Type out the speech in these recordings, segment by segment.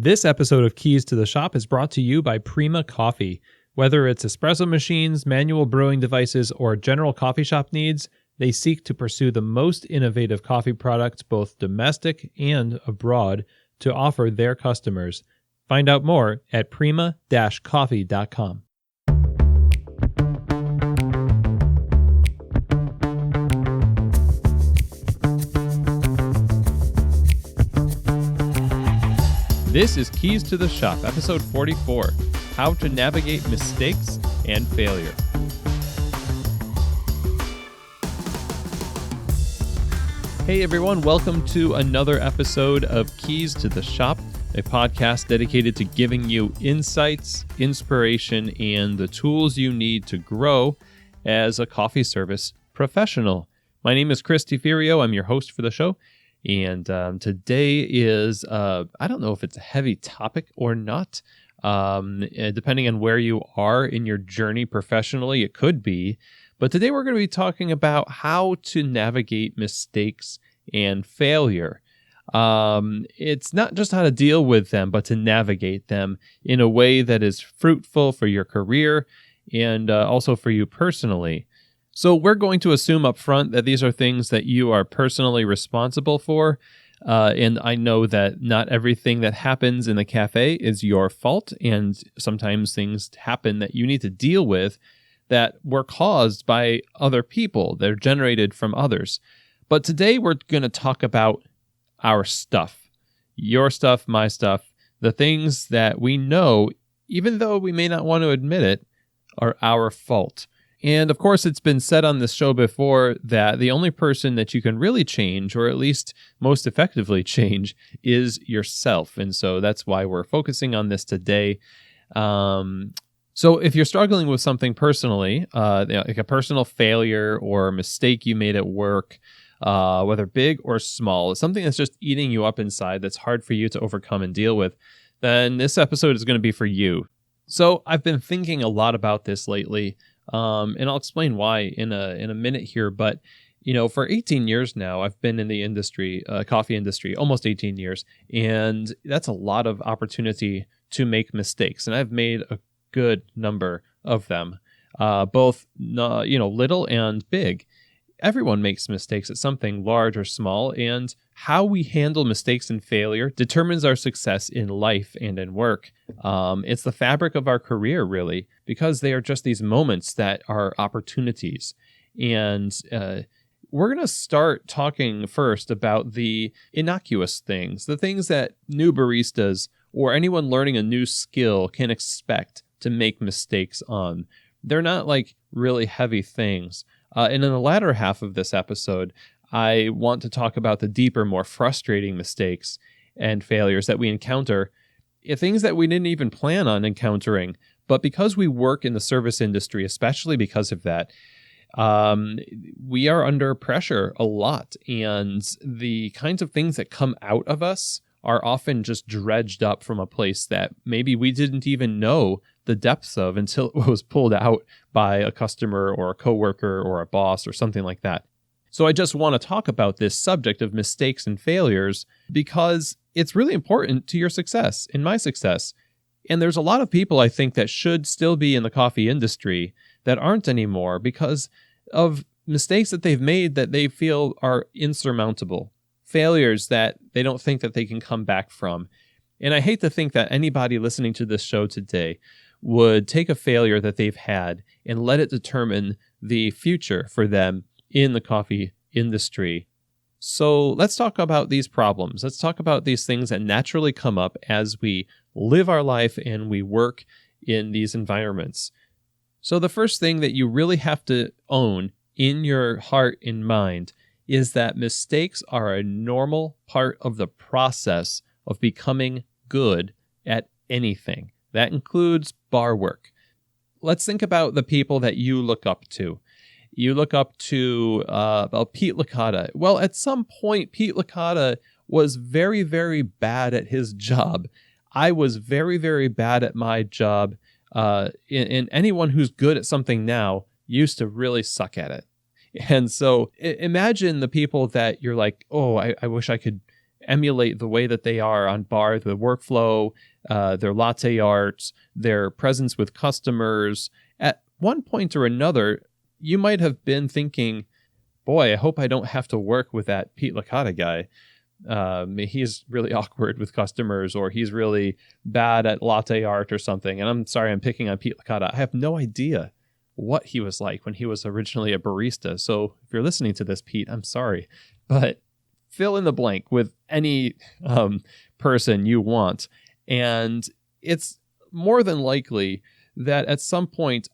This episode of Keys to the Shop is brought to you by Prima Coffee. Whether it's espresso machines, manual brewing devices, or general coffee shop needs, they seek to pursue the most innovative coffee products, both domestic and abroad, to offer their customers. Find out more at prima-coffee.com. This is Keys to the Shop, episode 44, How to Navigate Mistakes and Failure. Hey everyone, welcome to another episode of Keys to the Shop, a podcast dedicated to giving you insights, inspiration, and the tools you need to grow as a coffee service professional. My name is Chris DeFirio. I'm your host for the show. And today is, I don't know if it's a heavy topic or not. Depending on where you are in your journey professionally, it could be. But today we're going to be talking about how to navigate mistakes and failure. It's not just how to deal with them, but to navigate them in a way that is fruitful for your career and also for you personally. So we're going to assume up front that these are things that you are personally responsible for. And I know that not everything that happens in the cafe is your fault. And sometimes things happen that you need to deal with that were caused by other people. They're generated from others. But today we're going to talk about our stuff, your stuff, my stuff, the things that we know, even though we may not want to admit it, are our fault. And of course, it's been said on this show before that the only person that you can really change, or at least most effectively change, is yourself. And so that's why we're focusing on this today. So if you're struggling with something personally, like a personal failure or a mistake you made at work, whether big or small, something that's just eating you up inside that's hard for you to overcome and deal with, then this episode is going to be for you. So I've been thinking a lot about this lately. And I'll explain why in a minute here. But, you know, for 18 years now, I've been in the industry, coffee industry, almost 18 years. And that's a lot of opportunity to make mistakes. And I've made a good number of them, both, little and big. Everyone makes mistakes at something large or small. And how we handle mistakes and failure determines our success in life and in work. It's the fabric of our career, really, because they are just these moments that are opportunities. And we're going to start talking first about the innocuous things, the things that new baristas or anyone learning a new skill can expect to make mistakes on. They're not like really heavy things. And in the latter half of this episode, I want to talk about the deeper, more frustrating mistakes and failures that we encounter, things that we didn't even plan on encountering. But because we work in the service industry, especially because of that, we are under pressure a lot. And the kinds of things that come out of us are often just dredged up from a place that maybe we didn't even know the depths of until it was pulled out by a customer or a coworker or a boss or something like that. So I just want to talk about this subject of mistakes and failures because it's really important to your success and my success. And there's a lot of people I think that should still be in the coffee industry that aren't anymore because of mistakes that they've made that they feel are insurmountable, failures that they don't think that they can come back from. And I hate to think that anybody listening to this show today would take a failure that they've had and let it determine the future for them in the coffee industry. So let's talk about these problems. Let's talk about these things that naturally come up as we live our life and we work in these environments. So the first thing that you really have to own in your heart and mind is that mistakes are a normal part of the process of becoming good at anything. That includes bar work. Let's think about the people that you look up to. You look up to Pete Licata. Well, at some point, Pete Licata was very, very bad at his job. I was very, very bad at my job. And anyone who's good at something now used to really suck at it. And so imagine the people that you're like, oh, I wish I could emulate the way that they are on bar, the workflow, their latte art, their presence with customers. At one point or another, you might have been thinking, boy, I hope I don't have to work with that Pete Licata guy. He's really awkward with customers, or he's really bad at latte art or something. And I'm sorry, I'm picking on Pete Licata. I have no idea what he was like when he was originally a barista. So if you're listening to this, Pete, I'm sorry, but fill in the blank with any person you want. And it's more than likely that at some point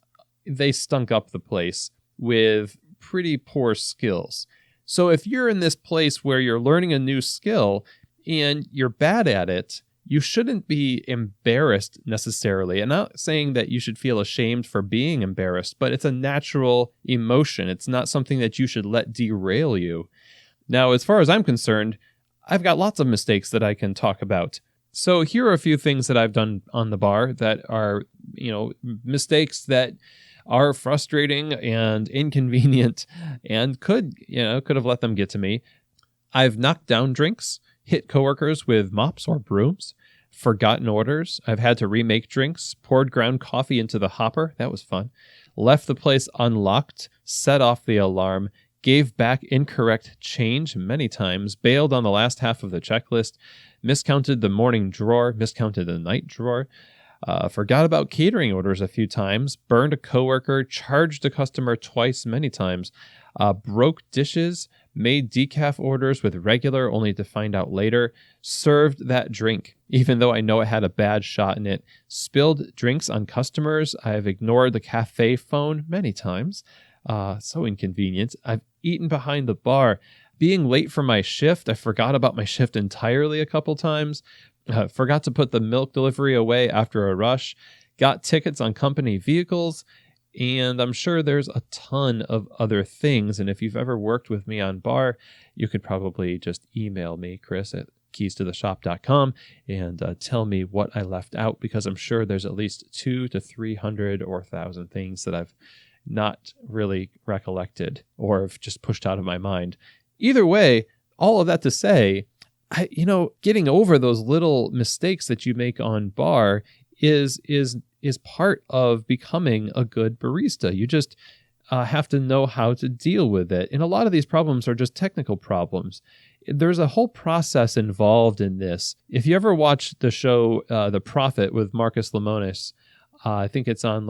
they stunk up the place with pretty poor skills. So if you're in this place where you're learning a new skill and you're bad at it, you shouldn't be embarrassed necessarily. I'm not saying that you should feel ashamed for being embarrassed, but it's a natural emotion. It's not something that you should let derail you. Now, as far as I'm concerned, I've got lots of mistakes that I can talk about. So here are a few things that I've done on the bar that are, mistakes that are frustrating and inconvenient and could have let them get to me. I've knocked down drinks, hit coworkers with mops or brooms, forgotten orders. I've had to remake drinks, poured ground coffee into the hopper. That was fun. Left the place unlocked, set off the alarm, gave back incorrect change many times, bailed on the last half of the checklist, miscounted the morning drawer, miscounted the night drawer, forgot about catering orders a few times, burned a coworker, charged a customer twice many times, broke dishes, made decaf orders with regular only to find out later, served that drink even though I know it had a bad shot in it, spilled drinks on customers. I've ignored the cafe phone many times. So inconvenient. I've eaten behind the bar. Being late for my shift, I forgot about my shift entirely a couple times. Forgot to put the milk delivery away after a rush. Got tickets on company vehicles. And I'm sure there's a ton of other things. And if you've ever worked with me on bar, you could probably just email me, chris@keystotheshop.com, and tell me what I left out, because I'm sure there's at least 200 to 300 or 1,000 things that I've not really recollected or have just pushed out of my mind. Either way, all of that to say, getting over those little mistakes that you make on bar is part of becoming a good barista. You just have to know how to deal with it. And a lot of these problems are just technical problems. There's a whole process involved in this. If you ever watch the show The Prophet with Marcus Lemonis, I think it's on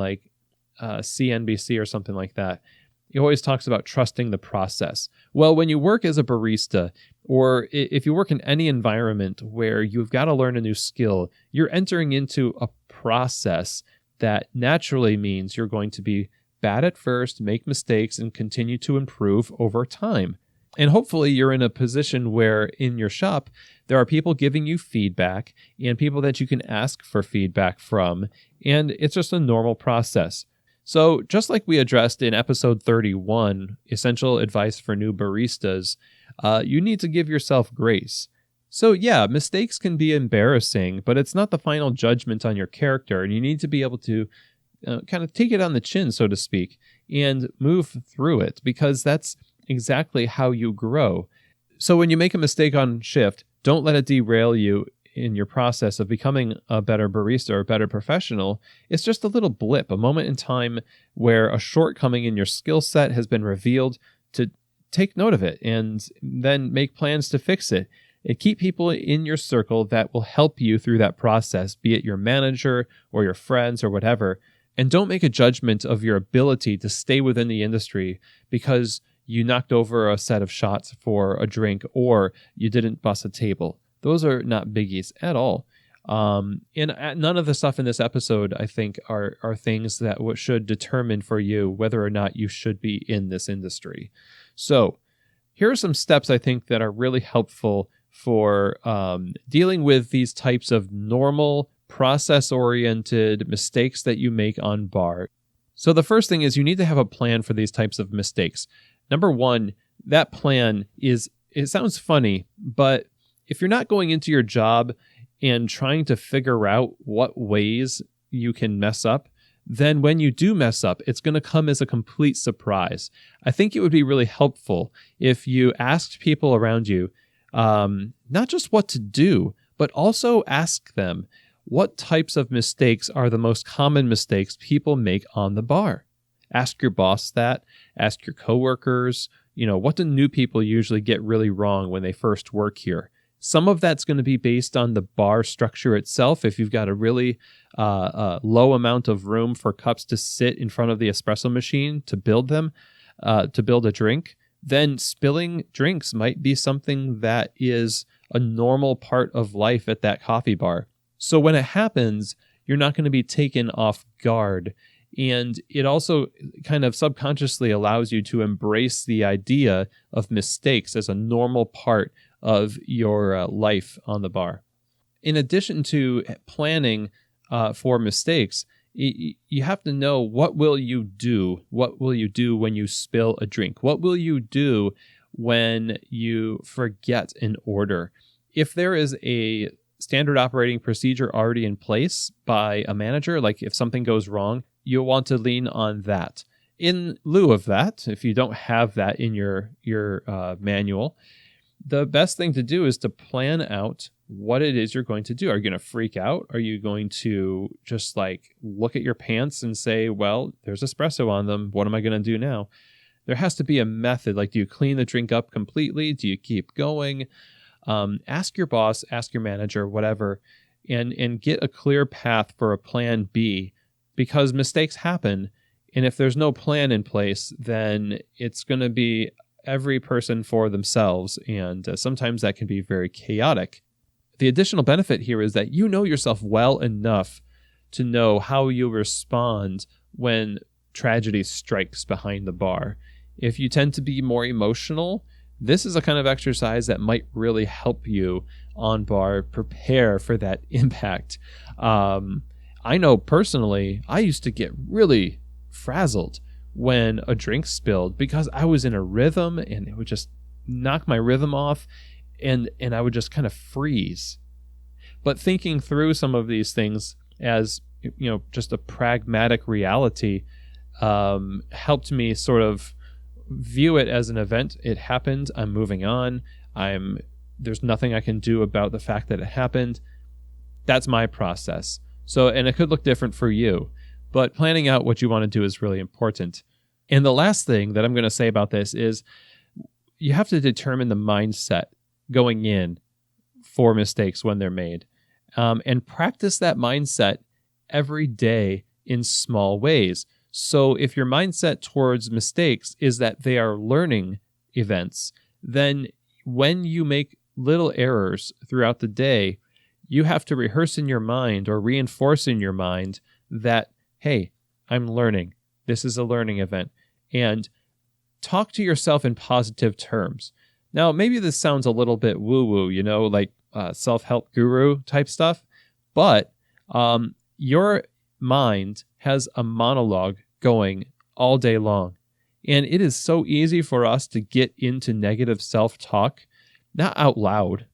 CNBC or something like that. He always talks about trusting the process. Well, when you work as a barista, or if you work in any environment where you've got to learn a new skill, you're entering into a process that naturally means you're going to be bad at first, make mistakes, and continue to improve over time. And hopefully you're in a position where in your shop, there are people giving you feedback and people that you can ask for feedback from. And it's just a normal process. So just like we addressed in episode 31, Essential Advice for New Baristas, you need to give yourself grace. So yeah, mistakes can be embarrassing, but it's not the final judgment on your character, and you need to be able to kind of take it on the chin, so to speak, and move through it, because that's exactly how you grow. So when you make a mistake on shift, don't let it derail you in your process of becoming a better barista or a better professional. It's just a little blip, a moment in time where a shortcoming in your skill set has been revealed. To take note of it and then make plans to fix it. And keep people in your circle that will help you through that process, be it your manager or your friends or whatever. And don't make a judgment of your ability to stay within the industry because you knocked over a set of shots for a drink or you didn't bust a table. Those are not biggies at all. And none of the stuff in this episode, I think, are things that should determine for you whether or not you should be in this industry. So here are some steps I think that are really helpful for dealing with these types of normal, process-oriented mistakes that you make on bar. So the first thing is you need to have a plan for these types of mistakes. Number one, that plan it sounds funny, but if you're not going into your job and trying to figure out what ways you can mess up, then when you do mess up, it's going to come as a complete surprise. I think it would be really helpful if you asked people around you, not just what to do, but also ask them, what types of mistakes are the most common mistakes people make on the bar? Ask your boss that. Ask your coworkers. What do new people usually get really wrong when they first work here? Some of that's going to be based on the bar structure itself. If you've got a really low amount of room for cups to sit in front of the espresso machine to build them, to build a drink, then spilling drinks might be something that is a normal part of life at that coffee bar. So when it happens, you're not going to be taken off guard. And it also kind of subconsciously allows you to embrace the idea of mistakes as a normal part of your life on the bar. In addition to planning for mistakes, you have to know, what will you do? What will you do when you spill a drink? What will you do when you forget an order? If there is a standard operating procedure already in place by a manager, like if something goes wrong, you'll want to lean on that. In lieu of that, if you don't have that in your manual, the best thing to do is to plan out what it is you're going to do. Are you going to freak out? Are you going to just look at your pants and say, well, there's espresso on them. What am I going to do now? There has to be a method. Do you clean the drink up completely? Do you keep going? Ask your boss, ask your manager, whatever, and get a clear path for a plan B, because mistakes happen. And if there's no plan in place, then it's going to be every person for themselves. And sometimes that can be very chaotic. The additional benefit here is that you know yourself well enough to know how you'll respond when tragedy strikes behind the bar. If you tend to be more emotional, this is a kind of exercise that might really help you on bar prepare for that impact. I know personally, I used to get really frazzled when a drink spilled because I was in a rhythm and it would just knock my rhythm off and I would just kind of freeze. But thinking through some of these things as, just a pragmatic reality helped me sort of view it as an event. It happened. I'm moving on. There's nothing I can do about the fact that it happened. That's my process. So, and it could look different for you, but planning out what you want to do is really important. And the last thing that I'm going to say about this is you have to determine the mindset going in for mistakes when they're made, and practice that mindset every day in small ways. So if your mindset towards mistakes is that they are learning events, then when you make little errors throughout the day, you have to rehearse in your mind or reinforce in your mind that, hey, I'm learning. This is a learning event. And talk to yourself in positive terms. Now, maybe this sounds a little bit woo-woo, like self-help guru type stuff, but your mind has a monologue going all day long. And it is so easy for us to get into negative self-talk, not out loud.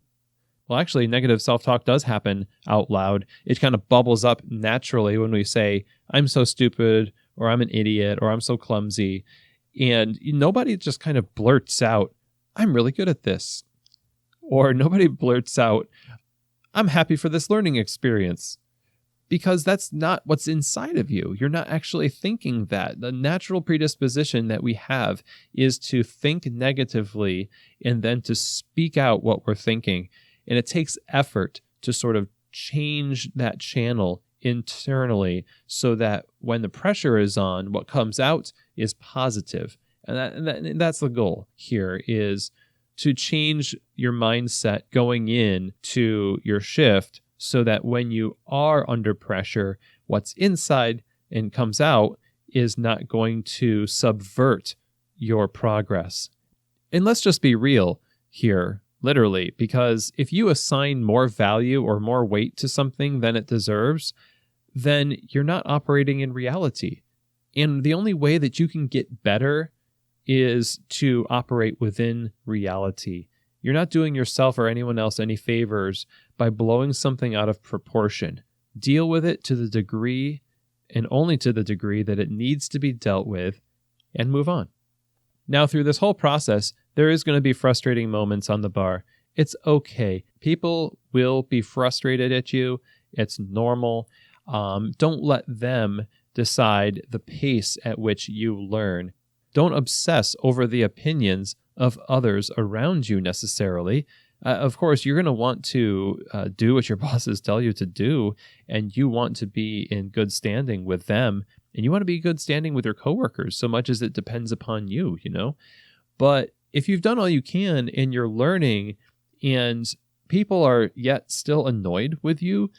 Well, actually, negative self-talk does happen out loud. It kind of bubbles up naturally when we say, I'm so stupid, or I'm an idiot, or I'm so clumsy. And nobody just kind of blurts out, I'm really good at this. Or nobody blurts out, I'm happy for this learning experience. Because that's not what's inside of you. You're not actually thinking that. The natural predisposition that we have is to think negatively and then to speak out what we're thinking. And it takes effort to sort of change that channel internally so that when the pressure is on, what comes out is positive. And that's the goal here, is to change your mindset going in to your shift so that when you are under pressure, what's inside and comes out is not going to subvert your progress. And let's just be real here, literally, because if you assign more value or more weight to something than it deserves, then you're not operating in reality. And the only way that you can get better is to operate within reality. You're not doing yourself or anyone else any favors by blowing something out of proportion. Deal with it to the degree, and only to the degree, that it needs to be dealt with, and move on. Now, through this whole process, there is going to be frustrating moments on the bar. It's okay. People will be frustrated at you. It's normal. Don't let them decide the pace at which you learn. Don't obsess over the opinions of others around you necessarily. Of course, you're going to want to do what your bosses tell you to do, and you want to be in good standing with them, and you want to be in good standing with your coworkers, so much as it depends upon you, But if you've done all you can and you're learning and people are yet still annoyed with you,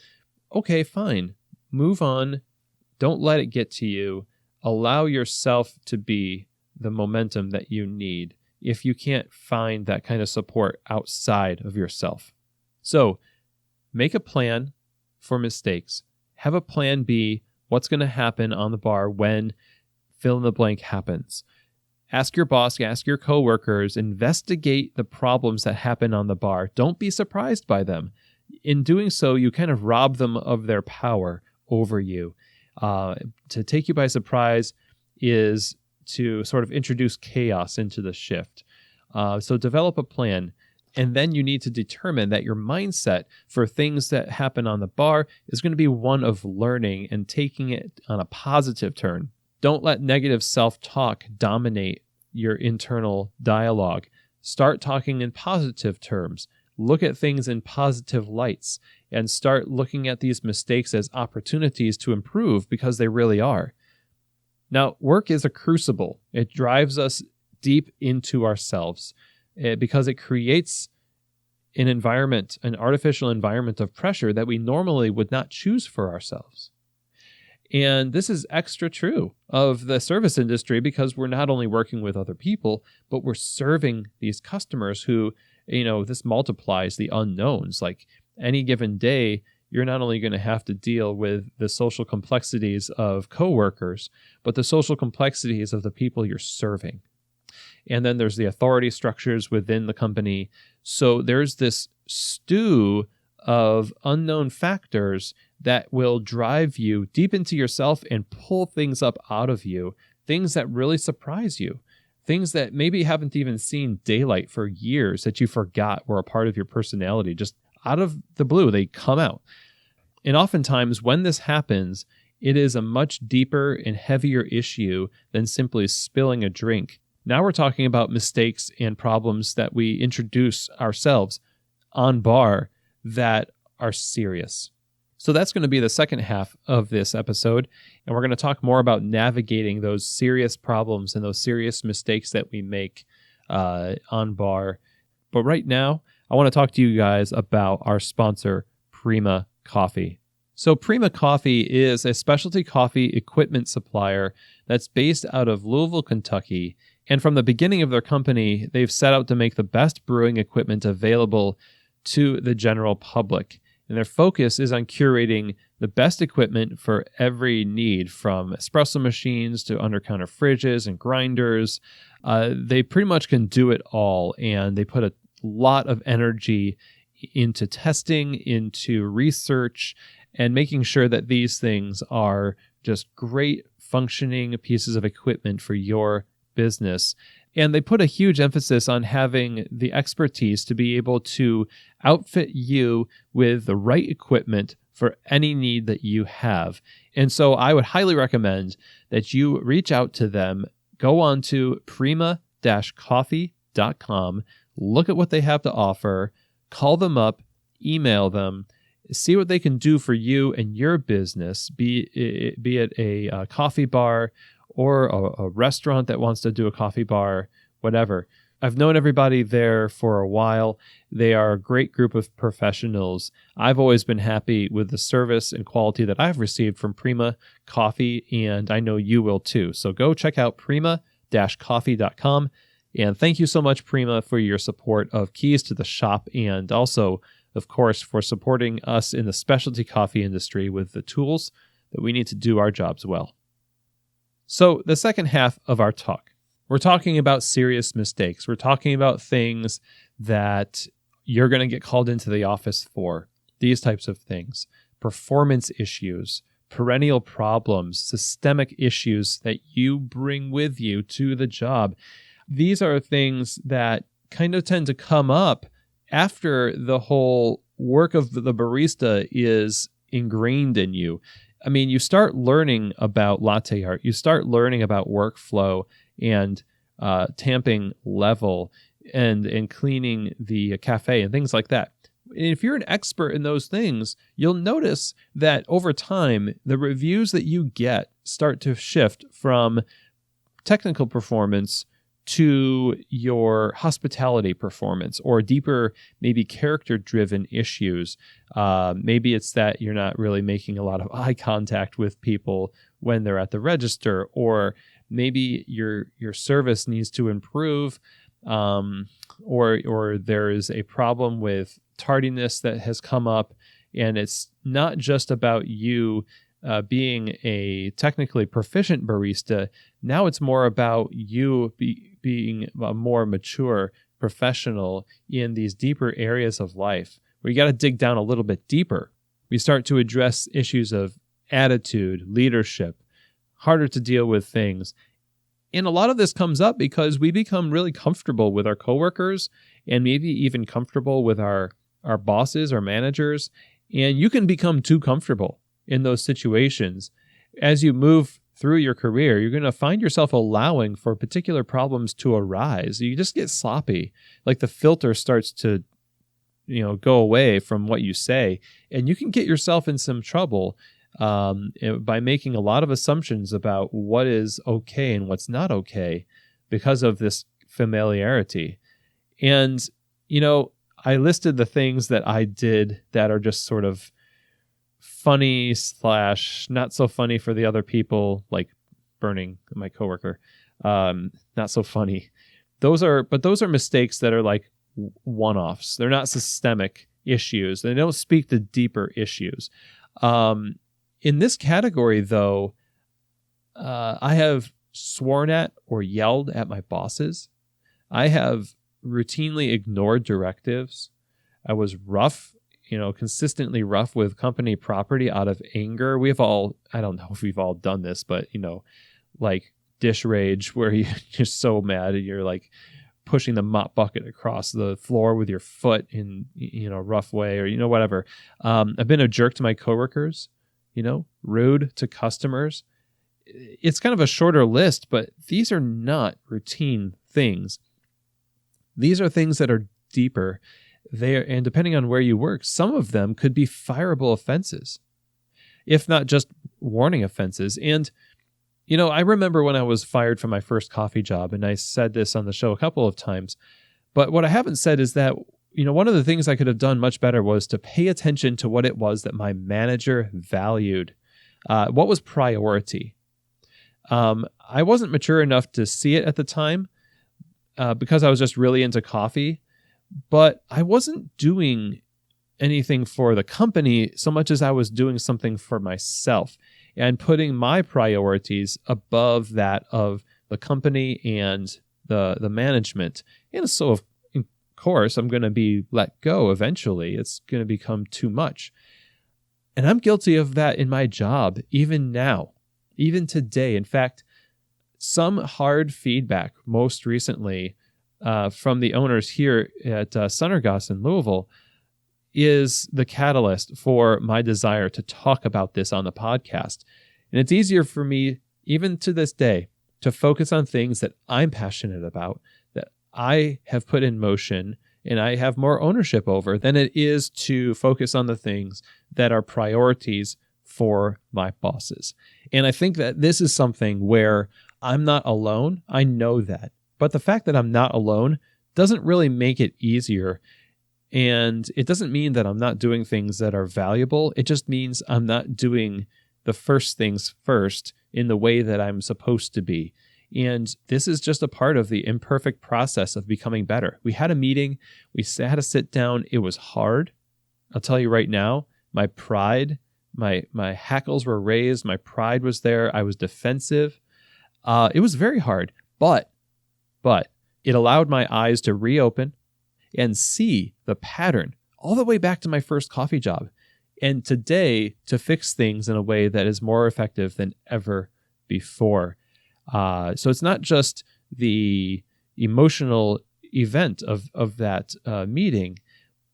okay, fine. Move on. Don't let it get to you. Allow yourself to be the momentum that you need if you can't find that kind of support outside of yourself. So make a plan for mistakes. Have a plan B. What's going to happen on the bar when fill in the blank happens? Ask your boss, ask your coworkers, investigate the problems that happen on the bar. Don't be surprised by them. In doing so, you kind of rob them of their power over you. To take you by surprise is to sort of introduce chaos into the shift. So develop a plan. And then you need to determine that your mindset for things that happen on the bar is going to be one of learning and taking it on a positive turn. Don't let negative self-talk dominate your internal dialogue. Start talking in positive terms. Look at things in positive lights and start looking at these mistakes as opportunities to improve because they really are. Now, work is a crucible. It drives us deep into ourselves because it creates an environment, an artificial environment of pressure that we normally would not choose for ourselves. And this is extra true of the service industry because we're not only working with other people, but we're serving these customers who, this multiplies the unknowns. Like any given day, you're not only going to have to deal with the social complexities of coworkers, but the social complexities of the people you're serving. And then there's the authority structures within the company. So there's this stew of unknown factors that will drive you deep into yourself and pull things up out of you, things that really surprise you, things that maybe haven't even seen daylight for years that you forgot were a part of your personality. Just out of the blue, they come out. And oftentimes when this happens, it is a much deeper and heavier issue than simply spilling a drink. Now we're talking about mistakes and problems that we introduce ourselves on bar that are serious. So that's going to be the second half of this episode, and we're going to talk more about navigating those serious problems and those serious mistakes that we make on bar. But right now, I want to talk to you guys about our sponsor, Prima Coffee. So Prima Coffee is a specialty coffee equipment supplier that's based out of Louisville, Kentucky. And from the beginning of their company, they've set out to make the best brewing equipment available to the general public. And their focus is on curating the best equipment for every need, from espresso machines to under-counter fridges and grinders. They pretty much can do it all, and they put a lot of energy into testing, into research, and making sure that these things are just great functioning pieces of equipment for your business. And they put a huge emphasis on having the expertise to be able to outfit you with the right equipment for any need that you have. And so I would highly recommend that you reach out to them, go on to prima-coffee.com, look at what they have to offer, call them up, email them, see what they can do for you and your business, be it a coffee bar or a restaurant that wants to do a coffee bar, whatever. I've known everybody there for a while. They are a great group of professionals. I've always been happy with the service and quality that I've received from Prima Coffee, and I know you will too. So go check out prima-coffee.com. And thank you so much, Prima, for your support of Keys to the Shop, and also, of course, for supporting us in the specialty coffee industry with the tools that we need to do our jobs well. So the second half of our talk, we're talking about serious mistakes. We're talking about things that you're going to get called into the office for, these types of things, performance issues, perennial problems, systemic issues that you bring with you to the job. These are things that kind of tend to come up after the whole work of the barista is ingrained in you, I mean, you start learning about latte art, you start learning about workflow and tamping level and cleaning the cafe and things like that. And if you're an expert in those things, you'll notice that over time, the reviews that you get start to shift from technical performance to your hospitality performance or deeper, maybe character-driven issues. Maybe it's that you're not really making a lot of eye contact with people when they're at the register, or maybe your service needs to improve, or there is a problem with tardiness that has come up, and it's not just about you being a technically proficient barista. Now it's more about you being a more mature professional in these deeper areas of life where you got to dig down a little bit deeper. We start to address issues of attitude, leadership, harder to deal with things. And a lot of this comes up because we become really comfortable with our coworkers and maybe even comfortable with our bosses, our managers. And you can become too comfortable in those situations. As you move through your career, you're going to find yourself allowing for particular problems to arise. You just get sloppy. Like the filter starts to, go away from what you say. And you can get yourself in some trouble by making a lot of assumptions about what is okay and what's not okay because of this familiarity. And, I listed the things that I did that are just sort of funny / not so funny for the other people, like burning my coworker. Not so funny. Those are mistakes that are like one-offs. They're not systemic issues. They don't speak to deeper issues. In this category, though, I have sworn at or yelled at my bosses. I have routinely ignored directives. I was rough, consistently rough with company property out of anger. I don't know if we've all done this, but, like dish rage where you're so mad and you're like pushing the mop bucket across the floor with your foot in, a rough way or, whatever. I've been a jerk to my coworkers, rude to customers. It's kind of a shorter list, but these are not routine things. These are things that are deeper. And depending on where you work, some of them could be fireable offenses, if not just warning offenses. And, I remember when I was fired from my first coffee job, and I said this on the show a couple of times, but what I haven't said is that, one of the things I could have done much better was to pay attention to what it was that my manager valued. What was priority? I wasn't mature enough to see it at the time because I was just really into coffee, but I wasn't doing anything for the company so much as I was doing something for myself and putting my priorities above that of the company and the management. And so, of course, I'm going to be let go eventually. It's going to become too much. And I'm guilty of that in my job, even now, even today. In fact, some hard feedback most recently from the owners here at Sunnergoss in Louisville is the catalyst for my desire to talk about this on the podcast. And it's easier for me, even to this day, to focus on things that I'm passionate about, that I have put in motion and I have more ownership over, than it is to focus on the things that are priorities for my bosses. And I think that this is something where I'm not alone. I know that. But the fact that I'm not alone doesn't really make it easier. And it doesn't mean that I'm not doing things that are valuable. It just means I'm not doing the first things first in the way that I'm supposed to be. And this is just a part of the imperfect process of becoming better. We had a meeting. We had to sit down. It was hard. I'll tell you right now, my pride, my hackles were raised. My pride was there. I was defensive. It was very hard, but it allowed my eyes to reopen and see the pattern all the way back to my first coffee job. And today, to fix things in a way that is more effective than ever before. So it's not just the emotional event of that meeting,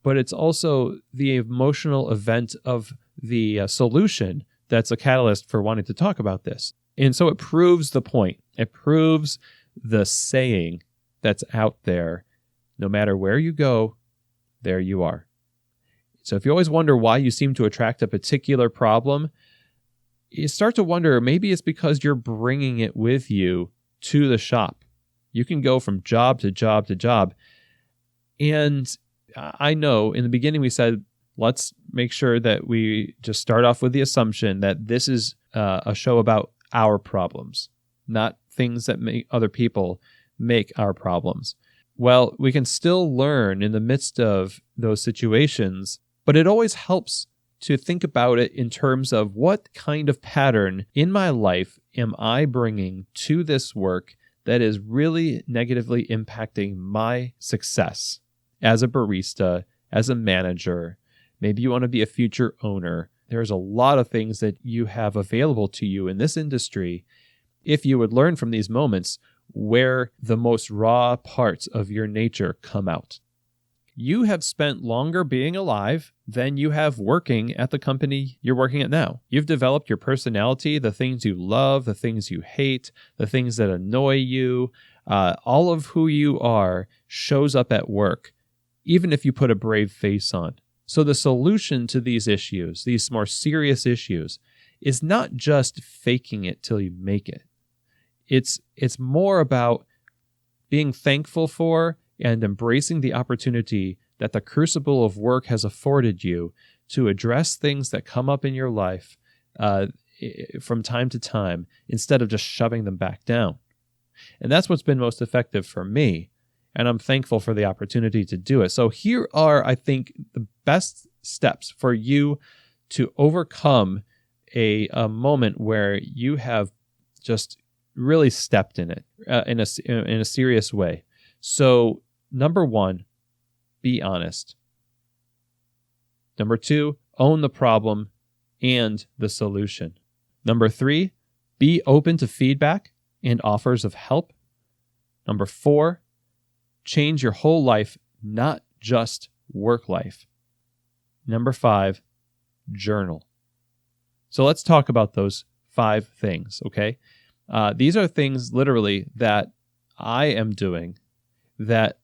but it's also the emotional event of the solution that's a catalyst for wanting to talk about this. And so it proves the point. It proves the saying that's out there. No matter where you go, there you are. So if you always wonder why you seem to attract a particular problem, you start to wonder, maybe it's because you're bringing it with you to the shop. You can go from job to job to job. And I know in the beginning we said, let's make sure that we just start off with the assumption that this is a show about our problems, not things that make other people make our problems. Well, we can still learn in the midst of those situations, but it always helps to think about it in terms of what kind of pattern in my life am I bringing to this work that is really negatively impacting my success as a barista, as a manager. Maybe you want to be a future owner. There's a lot of things that you have available to you in this industry. If you would learn from these moments where the most raw parts of your nature come out. You have spent longer being alive than you have working at the company you're working at now. You've developed your personality, the things you love, the things you hate, the things that annoy you. All of who you are shows up at work, even if you put a brave face on. So the solution to these issues, these more serious issues, is not just faking it till you make it. It's more about being thankful for and embracing the opportunity that the crucible of work has afforded you to address things that come up in your life from time to time, instead of just shoving them back down. And that's what's been most effective for me, and I'm thankful for the opportunity to do it. So here are, I think, the best steps for you to overcome a moment where you have just really stepped in it in a serious way. So, number 1, be honest. Number 2, own the problem and the solution. Number 3, be open to feedback and offers of help. Number 4, change your whole life, not just work life. Number 5, journal. So let's talk about those 5 things, okay? These are things literally that I am doing that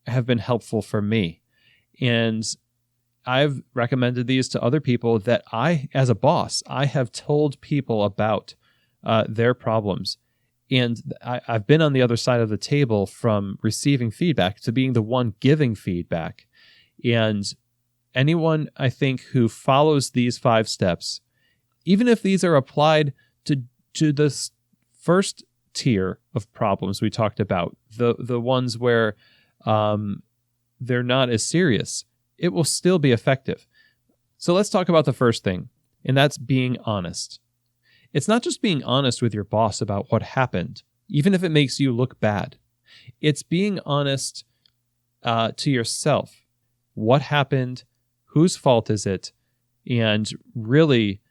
have been helpful for me. And I've recommended these to other people that as a boss, I have told people about their problems. And I've been on the other side of the table from receiving feedback to being the one giving feedback. And anyone, I think, who follows these 5 steps, even if these are applied to this first tier of problems we talked about, the ones where they're not as serious, it will still be effective. So let's talk about the first thing, and that's being honest. It's not just being honest with your boss about what happened, even if it makes you look bad. It's being honest to yourself. What happened? Whose fault is it? And really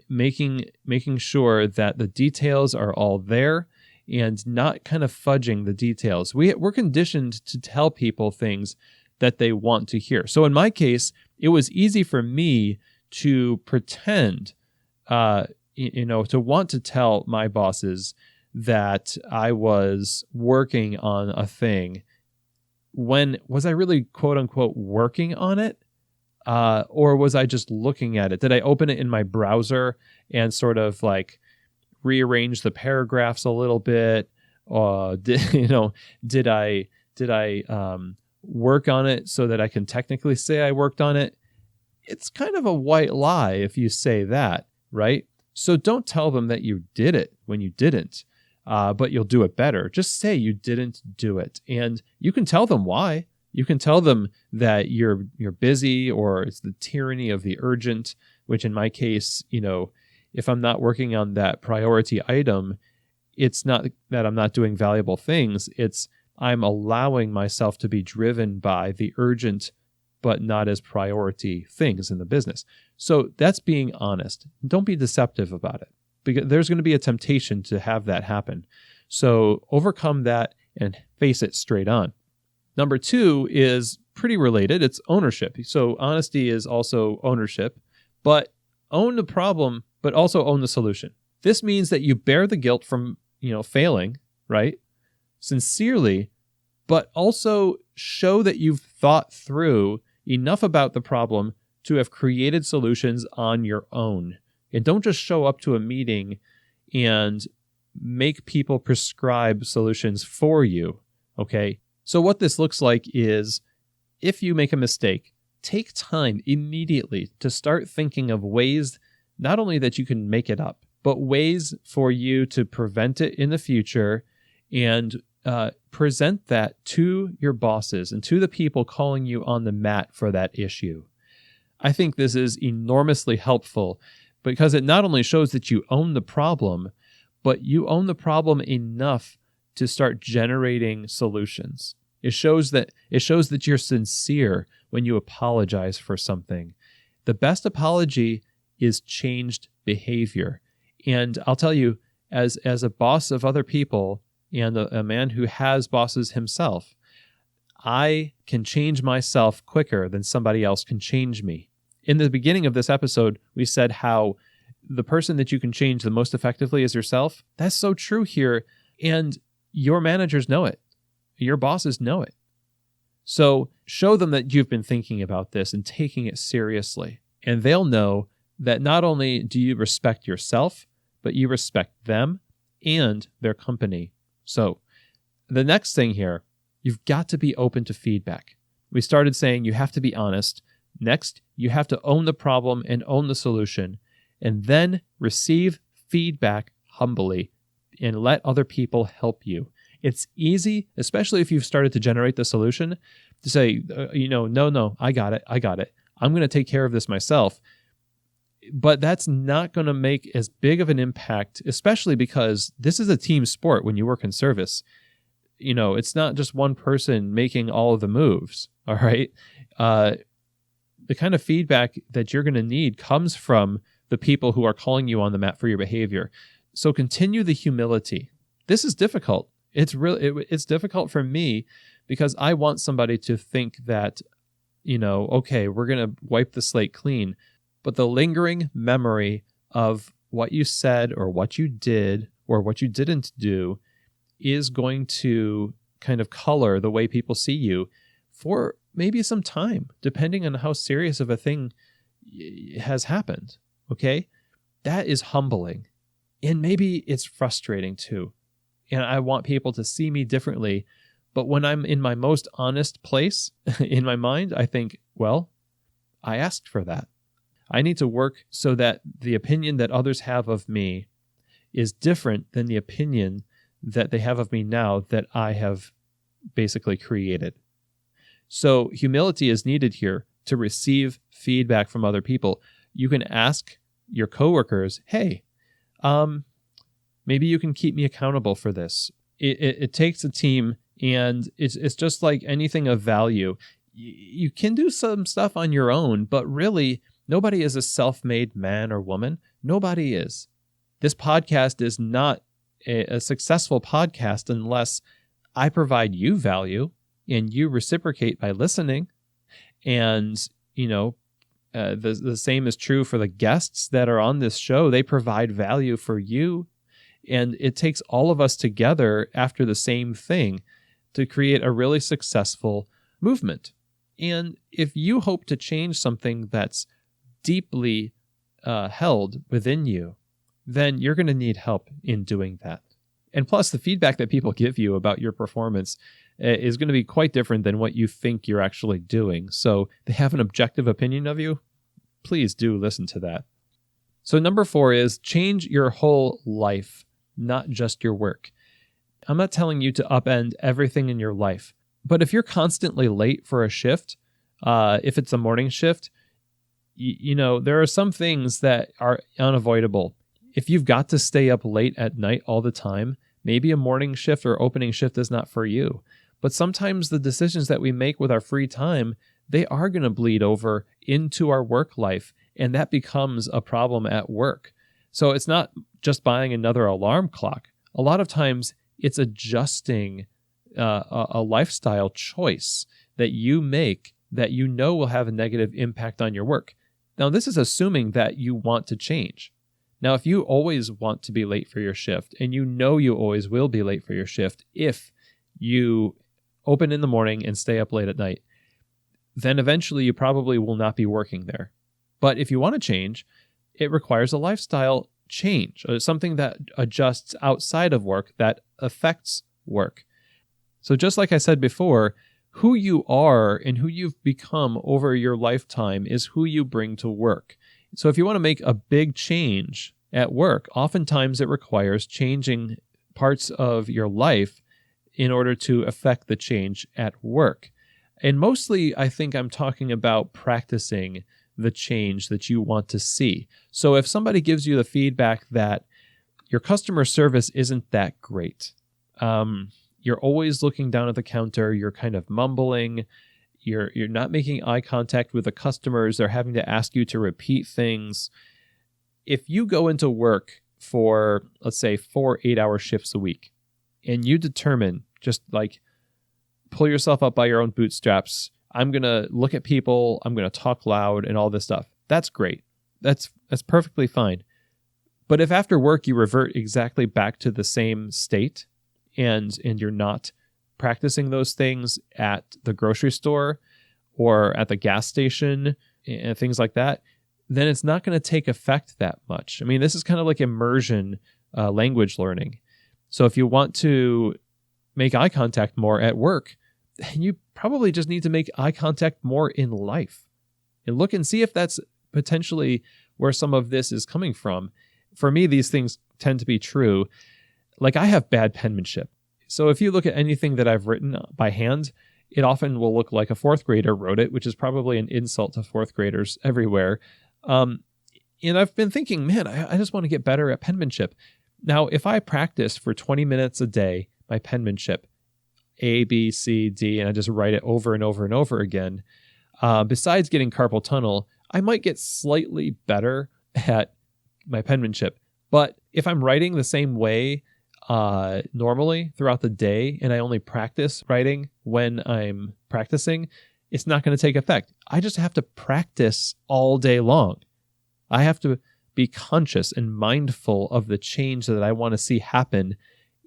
making sure that the details are all there and not kind of fudging the details. We're conditioned to tell people things that they want to hear. So in my case, it was easy for me to pretend, to want to tell my bosses that I was working on a thing. When was I really, quote unquote, working on it? Or was I just looking at it? Did I open it in my browser and sort of like rearrange the paragraphs a little bit? Did I work on it so that I can technically say I worked on it? It's kind of a white lie if you say that, right? So don't tell them that you did it when you didn't, but you'll do it better. Just say you didn't do it, and you can tell them why. You can tell them that you're busy, or it's the tyranny of the urgent, which in my case, if I'm not working on that priority item, it's not that I'm not doing valuable things. It's I'm allowing myself to be driven by the urgent, but not as priority things in the business. So that's being honest. Don't be deceptive about it, because there's going to be a temptation to have that happen. So overcome that and face it straight on. Number 2 is pretty related. It's ownership. So honesty is also ownership, but own the problem, but also own the solution. This means that you bear the guilt from, failing, right? Sincerely, but also show that you've thought through enough about the problem to have created solutions on your own. And don't just show up to a meeting and make people prescribe solutions for you, okay? So what this looks like is, if you make a mistake, take time immediately to start thinking of ways not only that you can make it up, but ways for you to prevent it in the future, and present that to your bosses and to the people calling you on the mat for that issue. I think this is enormously helpful because it not only shows that you own the problem, but you own the problem enough to start generating solutions. It shows that you're sincere when you apologize for something. The best apology is changed behavior. And I'll tell you, as a boss of other people and a man who has bosses himself, I can change myself quicker than somebody else can change me. In the beginning of this episode, we said how the person that you can change the most effectively is yourself. That's so true here. And your managers know it. Your bosses know it. So show them that you've been thinking about this and taking it seriously. And they'll know that not only do you respect yourself, but you respect them and their company. So the next thing here, you've got to be open to feedback. We started saying you have to be honest. Next, you have to own the problem and own the solution, and then receive feedback humbly and let other people help you. It's easy, especially if you've started to generate the solution, to say, no, I got it. I'm going to take care of this myself. But that's not going to make as big of an impact, especially because this is a team sport when you work in service. It's not just one person making all of the moves, all right? The kind of feedback that you're going to need comes from the people who are calling you on the mat for your behavior. So continue the humility. This is difficult. It's difficult for me because I want somebody to think that, okay, we're going to wipe the slate clean. But the lingering memory of what you said or what you did or what you didn't do is going to kind of color the way people see you for maybe some time, depending on how serious of a thing has happened, okay? That is humbling. And maybe it's frustrating too. And I want people to see me differently. But when I'm in my most honest place in my mind, I think, well, I asked for that. I need to work so that the opinion that others have of me is different than the opinion that they have of me now that I have basically created. So humility is needed here to receive feedback from other people. You can ask your coworkers, hey, maybe you can keep me accountable for this. It takes a team, and it's just like anything of value. You can do some stuff on your own, but really, nobody is a self-made man or woman. Nobody is. This podcast is not a successful podcast unless I provide you value and you reciprocate by listening. And, the same is true for the guests that are on this show. They provide value for you. And it takes all of us together after the same thing to create a really successful movement. And if you hope to change something that's deeply held within you, then you're going to need help in doing that. And plus, the feedback that people give you about your performance is going to be quite different than what you think you're actually doing. So they have an objective opinion of you. Please do listen to that. So number 4 is change your whole life, not just your work. I'm not telling you to upend everything in your life, but if you're constantly late for a shift, if it's a morning shift, there are some things that are unavoidable. If you've got to stay up late at night all the time, maybe a morning shift or opening shift is not for you. But sometimes the decisions that we make with our free time, they are going to bleed over into our work life, and that becomes a problem at work. So it's not just buying another alarm clock. A lot of times it's adjusting a lifestyle choice that you make that you know will have a negative impact on your work. Now, this is assuming that you want to change. Now, if you always want to be late for your shift, and you know you always will be late for your shift if you open in the morning and stay up late at night, then eventually you probably will not be working there. But if you want to change, it requires a lifestyle change, something that adjusts outside of work that affects work. So just like I said before, who you are and who you've become over your lifetime is who you bring to work. So if you want to make a big change at work, oftentimes it requires changing parts of your life in order to affect the change at work. And mostly, I think I'm talking about practicing the change that you want to see. So if somebody gives you the feedback that your customer service isn't that great, you're always looking down at the counter, you're kind of mumbling, you're not making eye contact with the customers, they're having to ask you to repeat things. If you go into work for, let's say, 4 8-hour shifts a week, and you determine, just like, pull yourself up by your own bootstraps, I'm going to look at people, I'm going to talk loud and all this stuff. That's great. That's perfectly fine. But if after work you revert exactly back to the same state and you're not practicing those things at the grocery store or at the gas station and things like that, then it's not going to take effect that much. I mean, this is kind of like immersion language learning. So if you want to make eye contact more at work, you probably just need to make eye contact more in life and look and see if that's potentially where some of this is coming from. For me, these things tend to be true. Like, I have bad penmanship. So if you look at anything that I've written by hand, it often will look like a fourth grader wrote it, which is probably an insult to fourth graders everywhere. And I've been thinking, man, I just want to get better at penmanship. Now, if I practice for 20 minutes a day, my penmanship, A, B, C, D, and I just write it over and over and over again, besides getting carpal tunnel, I might get slightly better at my penmanship. But if I'm writing the same way normally throughout the day, and I only practice writing when I'm practicing, it's not going to take effect. I just have to practice all day long. I have to be conscious and mindful of the change that I want to see happen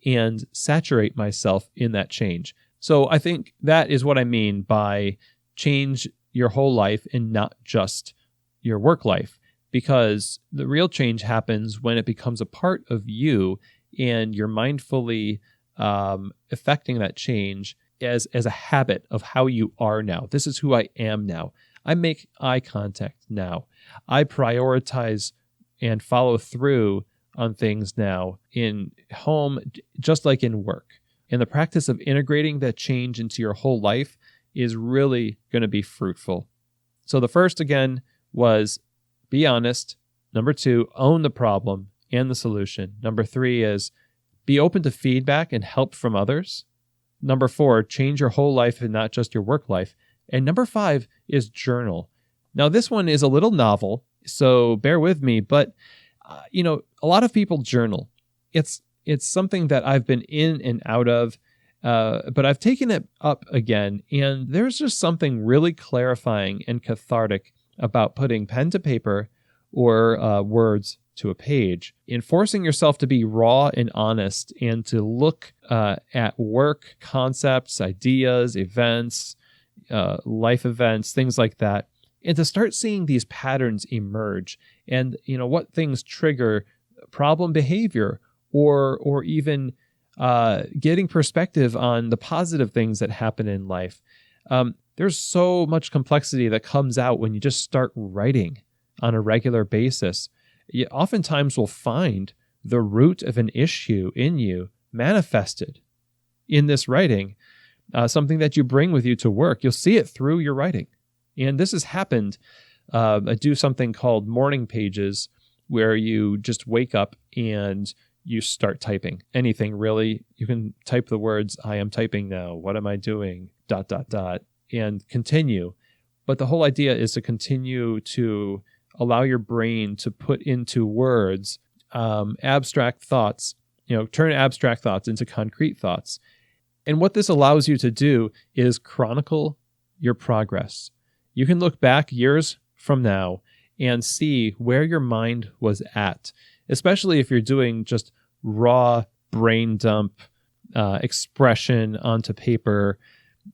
and saturate myself in that change. So I think that is what I mean by change your whole life and not just your work life, because the real change happens when it becomes a part of you and you're mindfully affecting that change as a habit of how you are now. This is who I am now. I make eye contact now. I prioritize and follow through on things now in home, just like in work. And the practice of integrating that change into your whole life is really going to be fruitful. So the first, again, was be honest. Number 2, own the problem and the solution. Number 3 is be open to feedback and help from others. Number 4, change your whole life and not just your work life. And number 5 is journal. Now, this one is a little novel, so bear with me, but a lot of people journal. It's something that I've been in and out of, but I've taken it up again, and there's just something really clarifying and cathartic about putting pen to paper or words to a page, and forcing yourself to be raw and honest and to look at work, concepts, ideas, events, life events, things like that, and to start seeing these patterns emerge and what things trigger problem behavior or even getting perspective on the positive things that happen in life. There's so much complexity that comes out when you just start writing on a regular basis. You oftentimes will find the root of an issue in you manifested in this writing, something that you bring with you to work. You'll see it through your writing. And this has happened. I do something called morning pages, where you just wake up and you start typing. Anything really. You can type the words, I am typing now, what am I doing, ... and continue. But the whole idea is to continue to allow your brain to put into words abstract thoughts, turn abstract thoughts into concrete thoughts. And what this allows you to do is chronicle your progress. You can look back years from now and see where your mind was at, especially if you're doing just raw brain dump expression onto paper.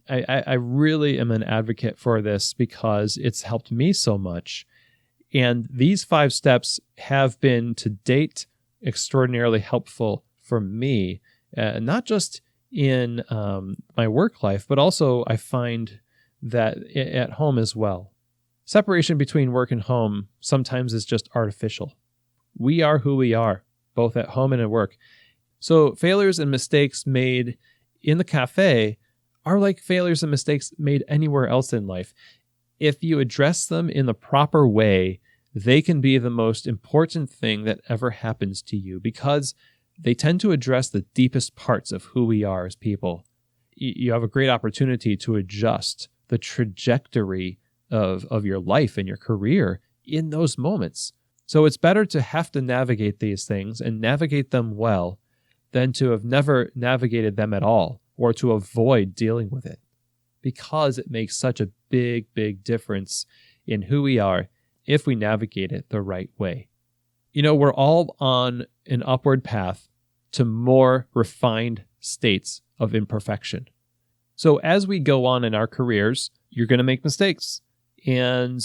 I really am an advocate for this because it's helped me so much. And these 5 steps have been to date extraordinarily helpful for me, not just in my work life, but also I find that at home as well. Separation between work and home sometimes is just artificial. We are who we are, both at home and at work. So failures and mistakes made in the cafe are like failures and mistakes made anywhere else in life. If you address them in the proper way, they can be the most important thing that ever happens to you because they tend to address the deepest parts of who we are as people. You have a great opportunity to adjust the trajectory of your life and your career in those moments. So it's better to have to navigate these things and navigate them well than to have never navigated them at all or to avoid dealing with it, because it makes such a big, big difference in who we are if we navigate it the right way. You know, we're all on an upward path to more refined states of imperfection. So as we go on in our careers, you're going to make mistakes. And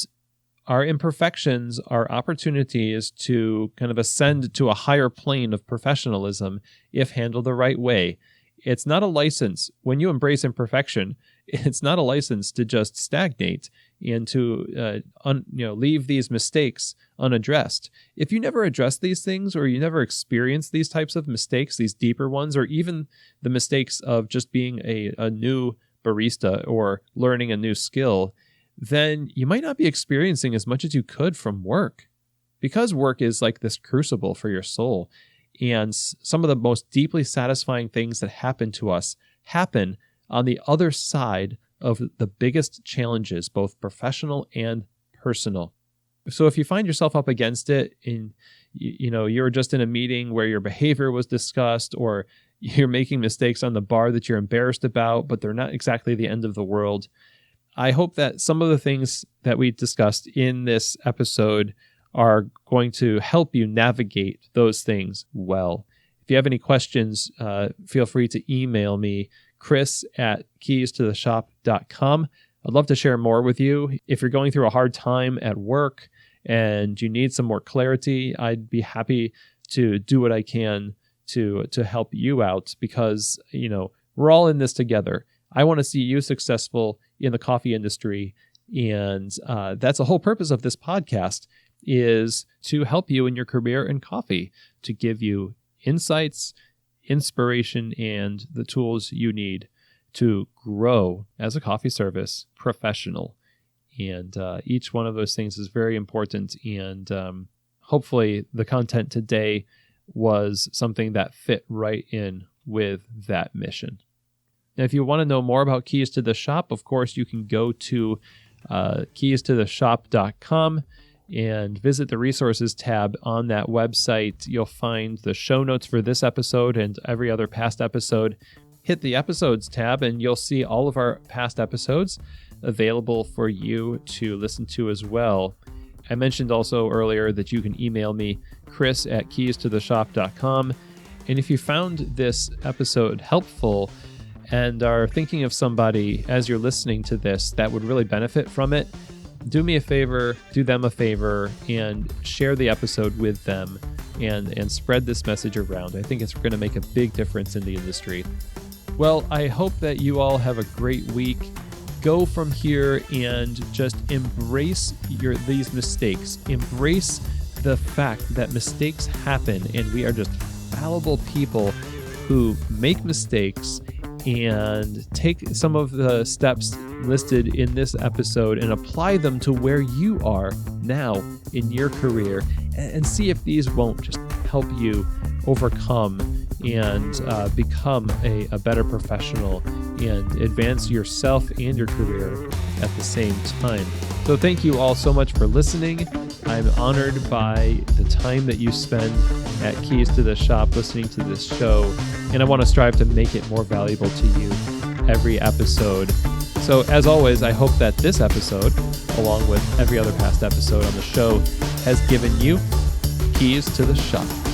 our imperfections are opportunities to kind of ascend to a higher plane of professionalism if handled the right way. It's not a license. When you embrace imperfection, it's not a license to just stagnate and to leave these mistakes unaddressed. If you never address these things, or you never experience these types of mistakes, these deeper ones, or even the mistakes of just being a new barista or learning a new skill, then you might not be experiencing as much as you could from work, because work is like this crucible for your soul. And some of the most deeply satisfying things that happen to us happen on the other side of the biggest challenges, both professional and personal. So if you find yourself up against it, and you're just in a meeting where your behavior was discussed, or you're making mistakes on the bar that you're embarrassed about, but they're not exactly the end of the world, I hope that some of the things that we discussed in this episode are going to help you navigate those things well. If you have any questions, feel free to email me, chris@keystotheshop.com. I'd love to share more with you. If you're going through a hard time at work and you need some more clarity, I'd be happy to do what I can to help you out, because, we're all in this together. I want to see you successful in the coffee industry. And that's the whole purpose of this podcast, is to help you in your career in coffee, to give you insights, inspiration, and the tools you need to grow as a coffee service professional. And each one of those things is very important. And hopefully the content today was something that fit right in with that mission. Now, if you want to know more about Keys to the Shop, of course, you can go to keystotheshop.com and visit the resources tab on that website. You'll find the show notes for this episode and every other past episode. Hit the episodes tab and you'll see all of our past episodes available for you to listen to as well. I mentioned also earlier that you can email me, chris@keystotheshop.com. And if you found this episode helpful and are thinking of somebody as you're listening to this that would really benefit from it, do me a favor, do them a favor, and share the episode with them and spread this message around. I think it's going to make a big difference in the industry. Well, I hope that you all have a great week. Go from here and just embrace these mistakes. Embrace the fact that mistakes happen, and we are just fallible people who make mistakes, and take some of the steps listed in this episode and apply them to where you are now in your career, and see if these won't just help you overcome and become a better professional and advance yourself and your career at the same time. So thank you all so much for listening. I'm honored by the time that you spend at Keys to the Shop listening to this show, and I want to strive to make it more valuable to you every episode. So as always, I hope that this episode, along with every other past episode on the show, has given you keys to the shop.